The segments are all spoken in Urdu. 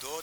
2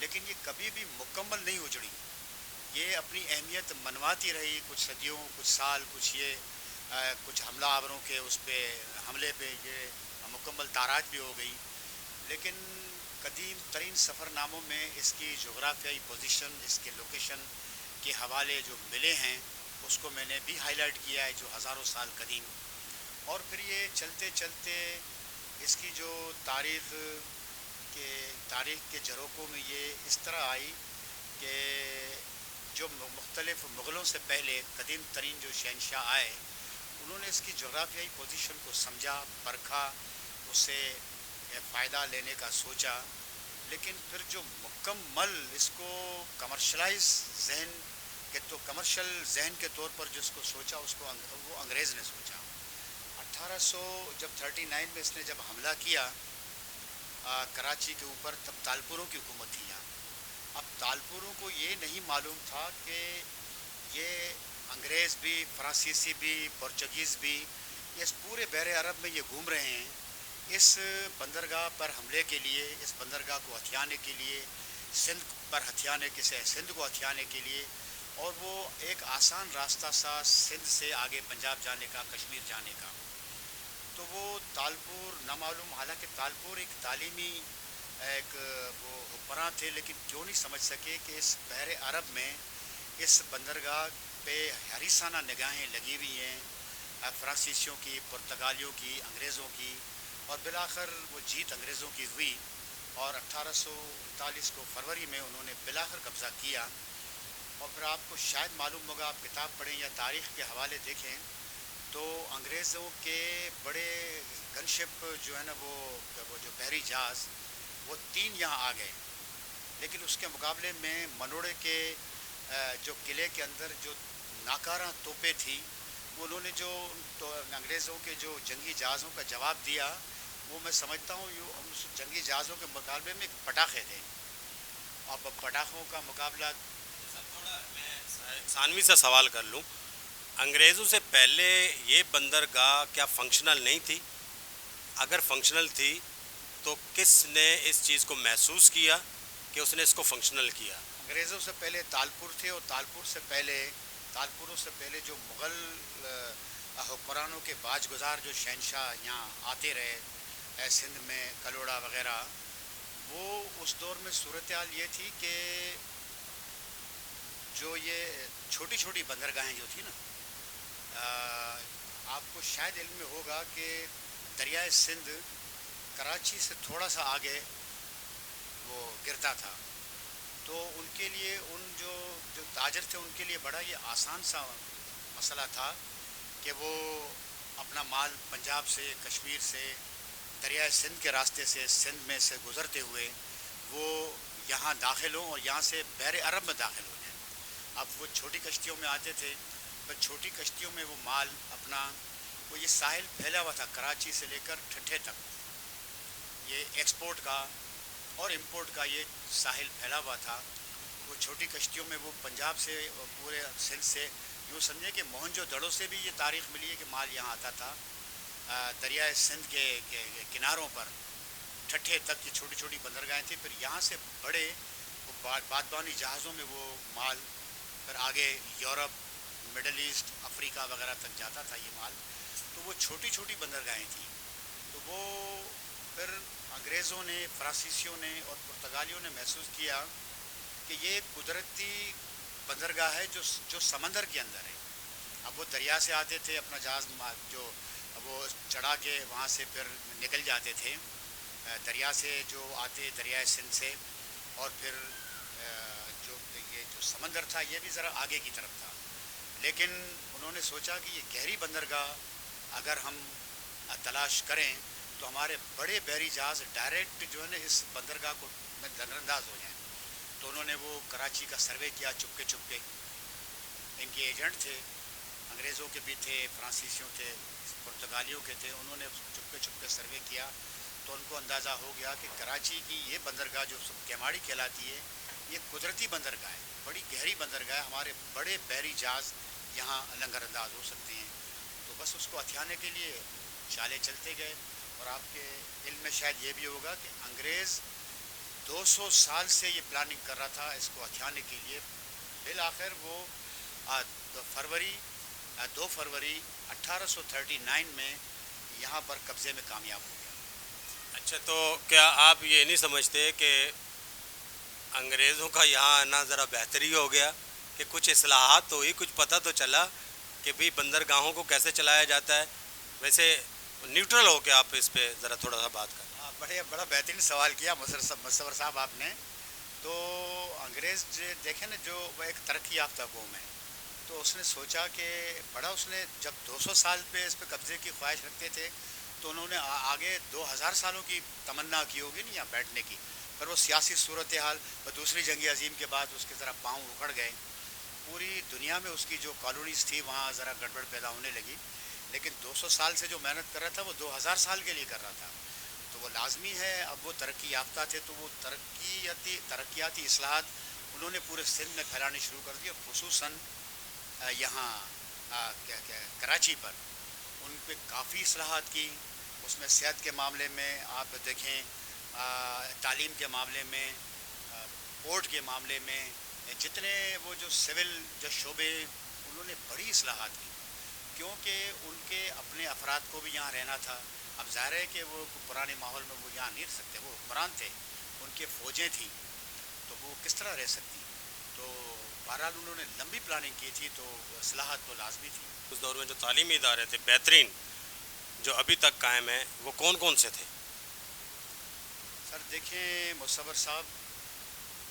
لیکن یہ کبھی بھی مکمل نہیں اجڑی. یہ اپنی اہمیت منواتی رہی کچھ صدیوں، کچھ سال، کچھ حملہ آوروں کے اس پہ حملے پہ یہ مکمل تاراج بھی ہو گئی. لیکن قدیم ترین سفر ناموں میں اس کی جغرافیائی پوزیشن، اس کے لوکیشن کے حوالے جو ملے ہیں اس کو میں نے بھی ہائی لائٹ کیا ہے، جو ہزاروں سال قدیم. اور پھر یہ چلتے چلتے اس کی جو تاریخ کے جروکوں میں یہ اس طرح آئی کہ جو مختلف مغلوں سے پہلے قدیم ترین جو شہنشاہ آئے انہوں نے اس کی جغرافیائی پوزیشن کو سمجھا، پرکھا، اس سے فائدہ لینے کا سوچا. لیکن پھر جو مکمل اس کو کمرشل ذہن کے طور پر جس کو سوچا اس کو وہ انگریز نے سوچا. 1839 میں اس نے جب حملہ کیا کراچی کے اوپر، تب تالپوروں کی حکومت تھی یہاں. اب تالپوروں کو یہ نہیں معلوم تھا کہ یہ انگریز بھی، فرانسیسی بھی، پرتگیز بھی اس پورے بحر عرب میں یہ گھوم رہے ہیں اس بندرگاہ پر حملے کے لیے، اس بندرگاہ کو ہتھیانے کے لیے، سندھ کو ہتھیانے کے لیے. اور وہ ایک آسان راستہ سا سندھ سے آگے پنجاب جانے کا، کشمیر جانے کا. تو وہ تالپور نامعلوم، حالانکہ تالپور ایک تعلیمی وہ حکمراں تھے، لیکن کیوں نہیں سمجھ سکے کہ اس بحر عرب میں اس بندرگاہ پہ حریصانہ نگاہیں لگی ہوئی ہیں فرانسیسیوں کی، پرتگالیوں کی، انگریزوں کی. اور بالآخر وہ جیت انگریزوں کی ہوئی اور 1839 کو فروری میں انہوں نے بالآخر قبضہ کیا. اور پھر آپ کو شاید معلوم ہوگا، آپ کتاب پڑھیں یا تاریخ کے حوالے دیکھیں تو انگریزوں کے بڑے گن شپ جو ہے نا وہ جو بحری جہاز وہ 3 یہاں آ گئے. لیکن اس کے مقابلے میں منوڑے کے جو قلعے کے اندر جو ناکارہ توپیں تھیں، انہوں نے جو انگریزوں کے جو جنگی جہازوں کا جواب دیا، وہ میں سمجھتا ہوں اس جنگی جہازوں کے مقابلے میں پٹاخے تھے. اب پٹاخوں کا مقابلہ. تھوڑا میں ثانوی سے سوال کر لوں، انگریزوں سے پہلے یہ بندرگاہ کیا فنکشنل نہیں تھی؟ اگر فنکشنل تھی تو کس نے اس چیز کو محسوس کیا کہ اس نے اس کو فنکشنل کیا؟ انگریزوں سے پہلے تالپور تھے، اور تالپوروں سے پہلے جو مغل حکمرانوں کے باج گزار جو شہنشاہ یہاں آتے رہے سندھ میں، کلوڑا وغیرہ، وہ اس دور میں صورتحال یہ تھی کہ جو یہ چھوٹی چھوٹی بندرگاہیں جو تھی نا، آپ کو شاید علم میں ہوگا کہ دریائے سندھ کراچی سے تھوڑا سا آگے وہ گرتا تھا. تو ان کے لیے جو تاجر تھے ان کے لیے بڑا یہ آسان سا مسئلہ تھا کہ وہ اپنا مال پنجاب سے، کشمیر سے، دریائے سندھ کے راستے سے، سندھ میں سے گزرتے ہوئے وہ یہاں داخل ہوں اور یہاں سے بحر عرب میں داخل ہو جائیں. اب وہ چھوٹی کشتیوں میں آتے تھے، پر چھوٹی کشتیوں میں وہ مال اپنا، وہ یہ ساحل پھیلا ہوا تھا کراچی سے لے کر ٹھٹھے تک، یہ ایکسپورٹ کا اور امپورٹ کا یہ ساحل پھیلا ہوا تھا. وہ چھوٹی کشتیوں میں وہ پنجاب سے اور پورے سندھ سے، یوں سمجھے کہ موہنجو دڑو سے بھی یہ تاریخ ملی ہے کہ مال یہاں آتا تھا. دریائے سندھ کے کناروں پر ٹھٹھے تک یہ چھوٹی چھوٹی بندرگاہیں تھیں. پھر یہاں سے بڑے بادبانی جہازوں میں وہ مال پھر آگے یورپ، مڈل ایسٹ، افریقہ وغیرہ تک جاتا تھا یہ مال. تو وہ چھوٹی چھوٹی بندرگاہیں تھیں. تو وہ پھر انگریزوں نے، فرانسیسیوں نے اور پرتگالیوں نے محسوس کیا کہ یہ قدرتی بندرگاہ ہے جو سمندر کے اندر ہے. اب وہ دریا سے آتے تھے، اپنا جہاز جو وہ چڑھا کے وہاں سے پھر نکل جاتے تھے دریا سے، جو آتے دریائے سندھ سے. اور پھر یہ جو سمندر تھا یہ بھی ذرا آگے کی طرف تھا. لیکن انہوں نے سوچا کہ یہ گہری بندرگاہ اگر ہم تلاش کریں تو ہمارے بڑے بحری جہاز ڈائریکٹ جو ہے نا اس بندرگاہ کو میں نظر انداز ہو جائیں. تو انہوں نے وہ کراچی کا سروے کیا چپکے چپکے. ان کے ایجنٹ تھے، انگریزوں کے بھی تھے، فرانسیسیوں تھے، پرتگالیوں کے تھے. انہوں نے چپکے چپکے سروے کیا تو ان کو اندازہ ہو گیا کہ کراچی کی یہ بندرگاہ جو کیماڑی کہلاتی ہے یہ قدرتی بندرگاہ ہے، بڑی گہری بندرگاہ ہے، ہمارے بڑے بحری جہاز یہاں لنگر انداز ہو سکتے ہیں. تو بس اس کو ہتھیانے کے لیے چالیں چلتے گئے. اور آپ کے علم میں شاید یہ بھی ہوگا کہ انگریز 200 سال سے یہ پلاننگ کر رہا تھا اس کو ہتھیانے کے لیے. بالآخر وہ فروری 2 فروری 1839 میں یہاں پر قبضے میں کامیاب ہو گیا. اچھا، تو کیا آپ یہ نہیں سمجھتے کہ انگریزوں کا یہاں آنا ذرا بہتری ہو گیا کہ کچھ اصلاحات ہوئی، کچھ پتہ تو چلا کہ بھی بندرگاہوں کو کیسے چلایا جاتا ہے؟ ویسے نیوٹرل ہو کے آپ اس پہ ذرا تھوڑا سا بات کریں. بڑا بہترین سوال کیا مصور صاحب آپ نے. تو انگریز دیکھیں نا، جو وہ ایک ترقی یافتہ قوم ہے، تو اس نے سوچا کہ اس نے جب 200 سال پہ اس پہ قبضے کی خواہش رکھتے تھے تو انہوں نے آگے 2000 سالوں کی تمنا کی ہوگی نا یہاں بیٹھنے کی. پر وہ سیاسی صورتحال اور دوسری جنگ عظیم کے بعد اس کے ذرا پاؤں اکھڑ گئے. پوری دنیا میں اس کی جو کالونیز تھی وہاں ذرا گڑبڑ پیدا ہونے لگی. لیکن 200 سال سے جو محنت کر رہا تھا وہ 2000 سال کے لیے کر رہا تھا. تو وہ لازمی ہے، اب وہ ترقی یافتہ تھے تو وہ ترقیاتی اصلاحات انہوں نے پورے سندھ میں پھیلانی شروع کر دی. خصوصاً یہاں کراچی پر ان پہ کافی اصلاحات کی. اس میں صحت کے معاملے میں آپ دیکھیں، تعلیم کے معاملے میں، پورٹ کے معاملے میں، جتنے وہ جو سول جو شعبے، انہوں نے بڑی اصلاحات کی. کیونکہ ان کے اپنے افراد کو بھی یہاں رہنا تھا. اب ظاہر ہے کہ وہ پرانے ماحول میں وہ یہاں نہیں رہ سکتے. وہ حکمران تھے، ان کے فوجیں تھیں، تو وہ کس طرح رہ سکتی. تو بہرحال انہوں نے لمبی پلاننگ کی تھی، تو اصلاحات تو لازمی تھی. اس دور میں جو تعلیمی ادارے تھے بہترین جو ابھی تک قائم ہیں، وہ کون کون سے تھے؟ سر دیکھیں مصور صاحب،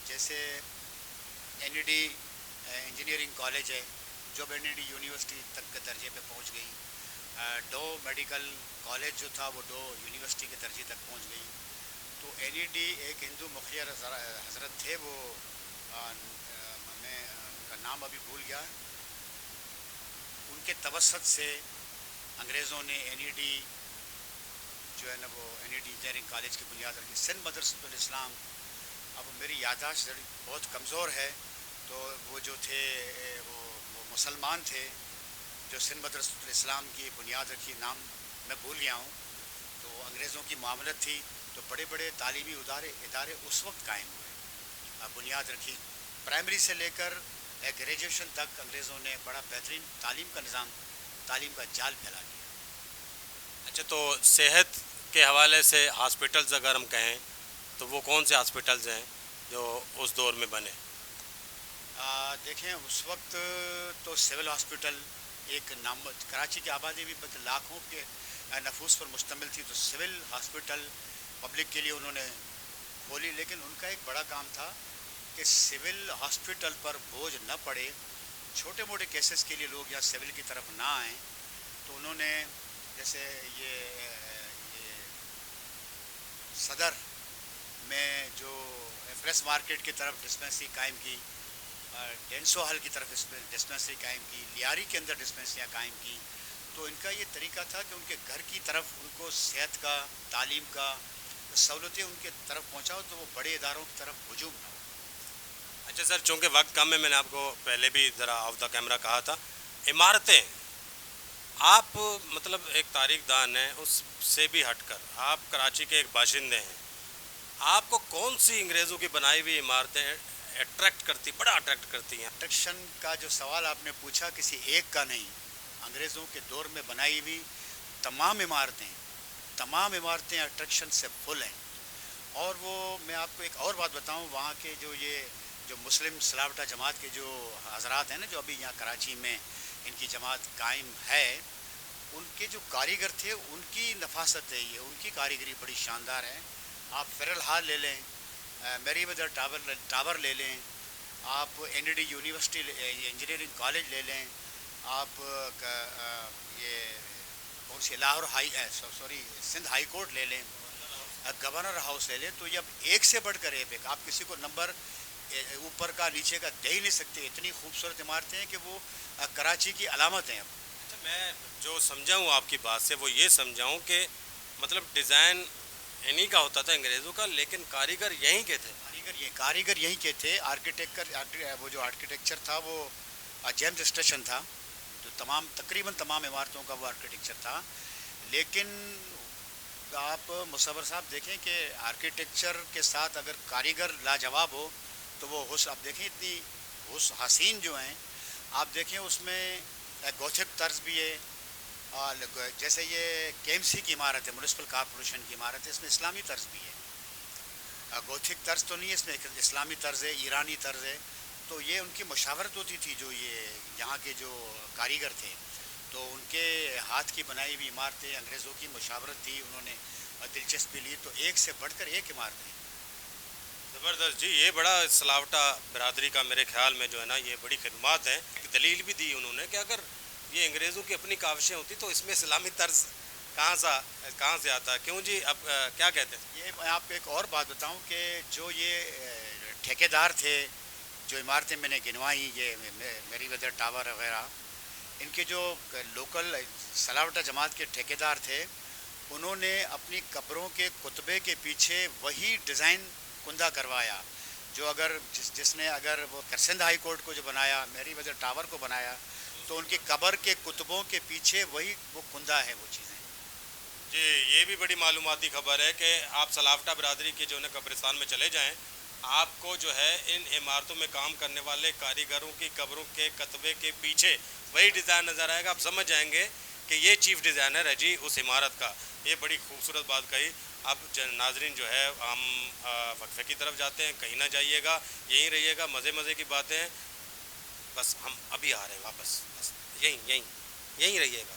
جیسے NED انجینئرنگ کالج ہے، جو NED یونیورسٹی تک کے درجے پہ پہنچ گئی. ڈو میڈیکل کالج جو تھا وہ ڈو یونیورسٹی کے درجے تک پہنچ گئی. تو NED ایک ہندو مخیر حضرت تھے، وہ میں ان کا نام ابھی بھول گیا. ان کے توسط سے انگریزوں نے NED جو ہے نا وہ NED انجینئرنگ کالج کی بنیاد رکھی. سندھ مدرسۃ الاسلام، اب میری یادداشت بہت کمزور ہے، تو وہ جو تھے وہ مسلمان تھے جو سندھ مدرسۃ الاسلام کی بنیاد رکھی. نام میں بھول گیا ہوں. تو انگریزوں کی معاملت تھی، تو بڑے بڑے تعلیمی ادارے اس وقت قائم ہوئے، بنیاد رکھی. پرائمری سے لے کر گریجویشن تک انگریزوں نے بڑا بہترین تعلیم کا نظام، تعلیم کا جال پھیلا دیا. اچھا، تو صحت کے حوالے سے ہاسپٹلز اگر ہم کہیں تو وہ کون سے ہاسپٹلز ہیں جو اس دور میں بنے؟ دیکھیں اس وقت تو سول ہاسپٹل ایک نام، کراچی کی آبادی بھی لاکھوں کے نفوس پر مشتمل تھی، تو سول ہاسپٹل پبلک کے لیے انہوں نے کھولی. لیکن ان کا ایک بڑا کام تھا کہ سول ہاسپٹل پر بوجھ نہ پڑے، چھوٹے موٹے کیسز کے لیے لوگ یہاں سول کی طرف نہ آئیں. تو انہوں نے جیسے یہ صدر میں جو پریس مارکیٹ کی طرف ڈسپنسری قائم کی، ڈینسو ہال کی طرف ڈسپنسری قائم کی، لیاری کے اندر ڈسپنسریاں قائم کی. تو ان کا یہ طریقہ تھا کہ ان کے گھر کی طرف ان کو صحت کا، تعلیم کا سہولتیں ان کے طرف پہنچاؤ، تو وہ بڑے اداروں کی طرف ہجوم نہ ہو. اچھا سر، چونکہ وقت کم ہے، میں نے آپ کو پہلے بھی ذرا آف دا کیمرہ کہا تھا، عمارتیں آپ مطلب ایک تاریخ دان ہیں، اس سے بھی ہٹ کر آپ کراچی کے ایک باشندے ہیں، آپ کو کون سی انگریزوں کی بنائی ہوئی عمارتیں بڑا اٹریکٹ کرتی ہیں؟ اٹریکشن کا جو سوال آپ نے پوچھا، کسی ایک کا نہیں، انگریزوں کے دور میں بنائی ہوئی تمام عمارتیں اٹریکشن سے فل ہیں. اور وہ میں آپ کو ایک اور بات بتاؤں، وہاں کے جو مسلم سلاوٹہ جماعت کے جو حضرات ہیں نا، جو ابھی یہاں کراچی میں ان کی جماعت قائم ہے، ان کے جو کاریگر تھے، ان کی نفاست ہے، یہ ان کی کاریگری بڑی شاندار ہے. آپ فیرل ہال لے لیں، میری ویدر ٹاور لے لیں، آپ NED یونیورسٹی انجینئرنگ کالج لے لیں، آپ یہ کون سی لاہور سندھ ہائی کورٹ لے لیں، گورنر ہاؤس لے لیں. تو یہ اب ایک سے بڑھ کر ایک، آپ کسی کو نمبر اوپر کا نیچے کا دے ہی نہیں سکتے. اتنی خوبصورت عمارتیں ہیں کہ وہ کراچی کی علامت ہیں. اچھا، میں جو سمجھا ہوں آپ کی بات سے وہ یہ سمجھا ہوں کہ مطلب ڈیزائن انہی کا ہوتا تھا انگریزوں کا، لیکن کاریگر یہیں کے تھے. کاریگر یہیں کے تھے. وہ جو آرکیٹیکچر تھا وہ جیمز اسٹیشن تھا، جو تقریباً تمام عمارتوں کا وہ آرکیٹیکچر تھا. لیکن آپ مصور صاحب دیکھیں کہ آرکیٹیکچر کے ساتھ اگر کاریگر لاجواب ہو تو وہ آپ دیکھیں اتنی حسین جو ہیں، آپ دیکھیں اس میں گوتھک طرز بھی ہے، اور جیسے یہ کے ایم سی کی عمارت ہے، میونسپل کارپوریشن کی عمارت ہے، اس میں اسلامی طرز بھی ہے، گوتھک طرز تو نہیں ہے، اس میں ایک اسلامی طرز ہے، ایرانی طرز ہے. تو یہ ان کی مشاورت ہوتی تھی، جو یہ یہاں کے جو کاریگر تھے، تو ان کے ہاتھ کی بنائی ہوئی عمارتیں انگریزوں کی مشاورت تھی، انہوں نے دلچسپی لی، تو ایک سے بڑھ کر ایک عمارتیں. زبردست جی. یہ بڑا سلاوٹا برادری کا میرے خیال میں جو ہے نا یہ بڑی خدمات ہیں. ایک دلیل بھی دی انہوں نے کہ اگر یہ انگریزوں کی اپنی کاوشیں ہوتی تو اس میں اسلامی طرز کہاں سے آتا. کیوں جی؟ اب کیا کہتے ہیں؟ یہ میں آپ کو ایک اور بات بتاؤں کہ جو یہ ٹھیکیدار تھے، جو عمارتیں میں نے گنوائی، یہ میری ویدر ٹاور وغیرہ، ان کے جو لوکل سلاوٹا جماعت کے ٹھیکیدار تھے، انہوں نے اپنی قبروں کے کتبے کے پیچھے وہی ڈیزائن کندہ کروایا، جو اگر جس نے اگر وہ سندھ ہائی کورٹ کو جو بنایا، میری ویدر ٹاور کو بنایا، تو ان کی قبر کے کتبوں کے پیچھے وہی وہ کندہ ہے وہ چیزیں. جی یہ بھی بڑی معلوماتی خبر ہے کہ آپ سلاوٹا برادری کے جو ہے قبرستان میں چلے جائیں، آپ کو جو ہے ان عمارتوں میں کام کرنے والے کاریگروں کی قبروں کے کتبے کے پیچھے وہی ڈیزائن نظر آئے گا. آپ سمجھ جائیں گے کہ یہ چیف ڈیزائنر ہے جی اس عمارت کا. یہ بڑی خوبصورت بات کہی. اب ناظرین جو ہے ہم وقفے کی طرف جاتے ہیں، کہیں نہ جائیے گا، یہیں رہیے گا، مزے کی باتیں ہیں. بس ہم ابھی آ رہے ہیں واپس، بس یہیں رہیے گا.